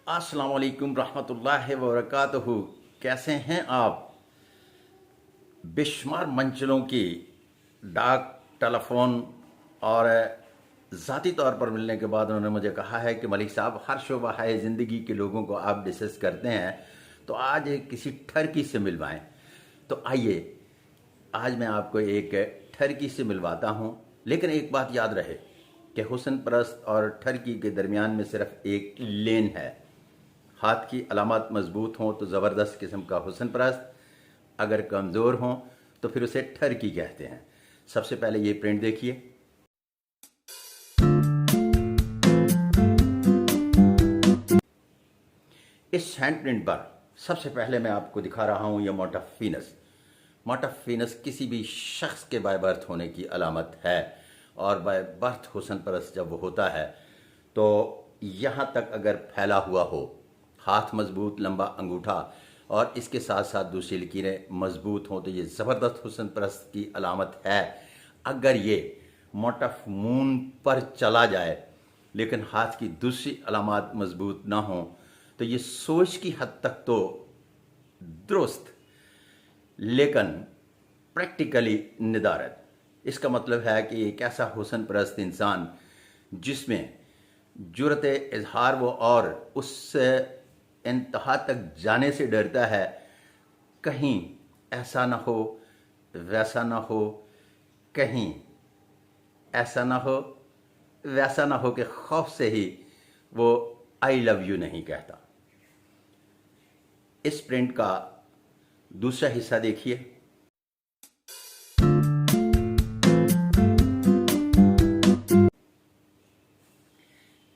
अस्सलाम वालेकुम रहमतुल्लाहि व बरकातहू। कैसे हैं आप? बेशुमार मंजिलों की डाक, टेलीफोन और ज़ाती तौर पर मिलने के बाद उन्होंने मुझे कहा है कि मलिक साहब, हर शोबा है ज़िंदगी के लोगों को आप डिस्कस करते हैं, तो आज किसी ठरकी से मिलवाएं। तो आइए, आज मैं आपको एक ठरकी से मिलवाता हूं। लेकिन एक बात याद रहे कि हुस्न परस्त और ठरकी के दरमियान में सिर्फ एक लेन है। हाथ की अलामत मजबूत हों तो ज़बरदस्त किस्म का हुस्न परस्त, अगर कमज़ोर हों तो फिर उसे ठरकी कहते हैं। सबसे पहले ये प्रिंट देखिए। इस हैंड प्रिंट पर सबसे पहले मैं आपको दिखा रहा हूँ ये मोटिफ वीनस। मोटिफ वीनस किसी भी शख्स के बाय बर्थ होने की अलामत है, और बाय बर्थ हुस्न परस्त जब वो होता है तो यहाँ तक अगर फैला हुआ हो, हाथ मजबूत, लंबा अंगूठा और इसके साथ साथ दूसरी लकीरें मजबूत हों, तो ये ज़बरदस्त हुस्न परस्त की अलामत है। अगर ये मोटिफ मून पर चला जाए लेकिन हाथ की दूसरी अलामत मजबूत ना हो, तो ये सोच की हद तक तो दुरुस्त लेकिन प्रैक्टिकली निदारत। इसका मतलब है कि एक ऐसा हुस्न परस्त इंसान जिसमें जुर्रत इजहार वो और उस इंतहा तक जाने से डरता है, कहीं ऐसा ना हो, वैसा ना हो, कहीं ऐसा ना हो, वैसा ना हो कि खौफ से ही वो आई लव यू नहीं कहता। इस प्रिंट का दूसरा हिस्सा देखिए।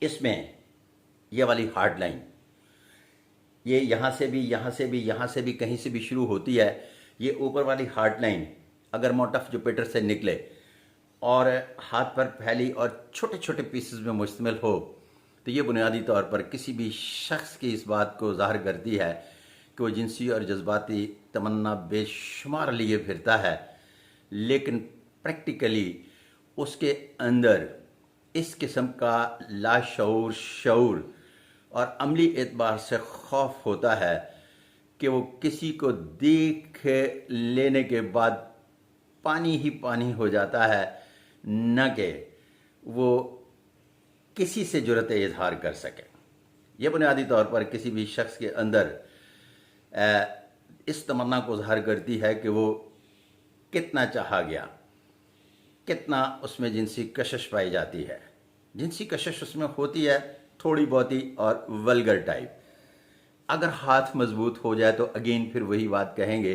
इसमें ये वाली हार्ड लाइन, ये यहाँ से भी, यहाँ से भी, यहाँ से भी, कहीं से भी शुरू होती है। ये ऊपर वाली हार्ड लाइन अगर मोटिफ जुपिटर से निकले और हाथ पर फैली और छोटे छोटे पीसेस में मुश्तमिल हो, तो ये बुनियादी तौर पर किसी भी शख्स की इस बात को ज़ाहिर करती है कि वो जिनसी और जज्बाती तमन्ना बेशुमार लिए फिरता है, लेकिन प्रैक्टिकली उसके अंदर इस किस्म का लाशऊर, शऊर और अमली एतबार से खौफ होता है कि वो किसी को देख लेने के बाद पानी ही पानी हो जाता है, न कि वो किसी से जुर्रत इजहार कर सके। ये बुनियादी तौर पर किसी भी शख्स के अंदर इस तमन्ना को ज़ाहिर करती है कि वो कितना चाहा गया, कितना उसमें जिनसी कशिश पाई जाती है। जिनसी कशिश उसमें होती है थोड़ी बहुती और वल्गर टाइप। अगर हाथ मजबूत हो जाए तो अगेन फिर वही बात कहेंगे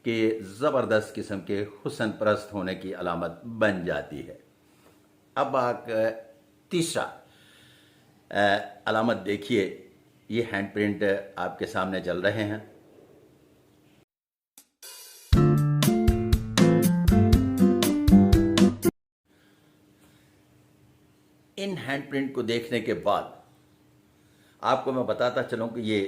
कि ज़बरदस्त किस्म के हुस्न परस्त होने की अलामत बन जाती है। अब आप तीसरा अलामत देखिए। ये हैंड प्रिंट आपके सामने चल रहे हैं। इन हैंड प्रिंट को देखने के बाद आपको मैं बताता चलूं कि ये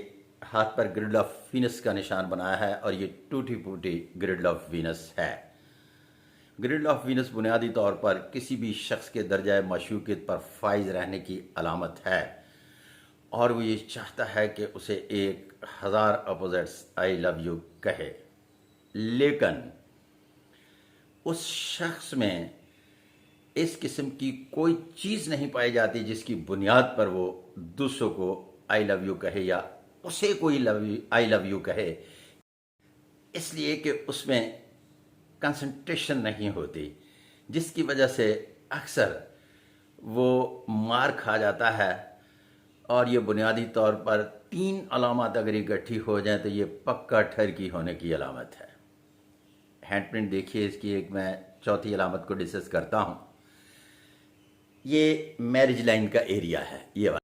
हाथ पर ग्रिड ऑफ वीनस का निशान बनाया है और ये टूटी फूटी ग्रिड ऑफ वीनस है। ग्रिड ऑफ वीनस बुनियादी तौर पर किसी भी शख्स के दर्जा माशूकियत पर फाइज रहने की अलामत है, और वो ये चाहता है कि उसे 1000 अपोजिट्स आई लव यू कहे, लेकिन उस शख्स में इस किस्म की कोई चीज़ नहीं पाई जाती जिसकी बुनियाद पर वो दूसरों को आई लव यू कहे या उसे कोई आई लव यू कहे, इसलिए कि उसमें कंसंट्रेशन नहीं होती, जिसकी वजह से अक्सर वो मार खा जाता है। और ये बुनियादी तौर पर 3 अलामत अगर इकट्ठी हो जाए तो ये पक्का ठरकी होने की अलामत है। हैंड प्रिंट देखिए इसकी। एक मैं चौथी अलामत को डिस्कस करता हूँ। ये मैरिज लाइन का एरिया है, ये वाला।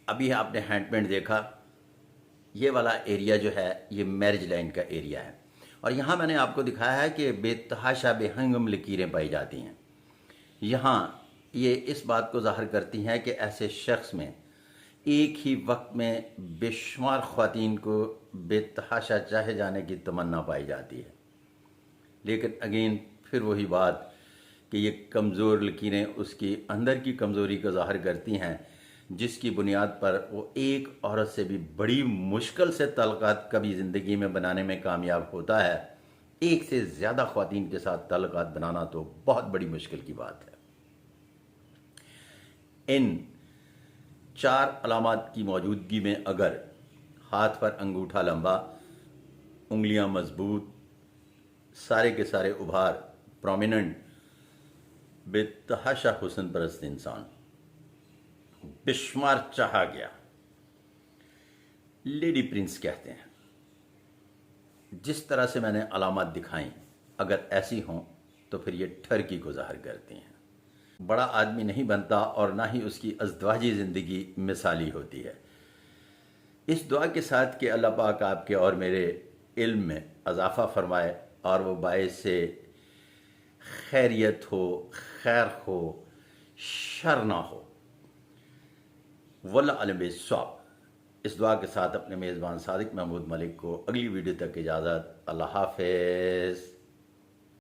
अभी आपने हैंड प्रिंट देखा, ये वाला एरिया जो है ये मैरिज लाइन का एरिया है, और यहाँ मैंने आपको दिखाया है कि बेतहाशा बेहंगम लकीरें पाई जाती हैं। यहाँ ये इस बात को ज़ाहिर करती हैं कि ऐसे शख्स में एक ही वक्त में बेशुमार ख्वातीन को बेतहाशा चाहे जाने की तमन्ना पाई जाती है। लेकिन अगेन फिर वही बात कि ये कमज़ोर लकीरें उसकी अंदर की कमज़ोरी को ज़ाहिर करती हैं, जिसकी बुनियाद पर वो एक औरत से भी बड़ी मुश्किल से तल्लुकात कभी ज़िंदगी में बनाने में कामयाब होता है। एक से ज़्यादा ख़वातीन के साथ तल्लुकात बनाना तो बहुत बड़ी मुश्किल की बात है। इन 4 अलामात की मौजूदगी में अगर हाथ पर अंगूठा लंबा, उंगलियां मजबूत, सारे के सारे उभार, प्रोमिनेंट, बेतहाशा हुस्न परस्त इंसान, बेशुमार चाहा गया, लेडी प्रिंस कहते हैं। जिस तरह से मैंने अलामात दिखाई, अगर ऐसी हों तो फिर ये ठरकी को ज़ाहिर करती हैं। बड़ा आदमी नहीं बनता और ना ही उसकी अज़दवाजी ज़िंदगी मिसाली होती है। इस दुआ के साथ कि अल्लाह पाक आपके और मेरे इल्म में इजाफ़ा फरमाए और वो बायस से खैरियत हो, खैर हो, शर ना हो। वल्लाह अलम बिस्सवाब। इस दुआ के साथ अपने मेज़बान सादिक महमूद मलिक को अगली वीडियो तक इजाज़त। अल्लाह हाफ़िज़।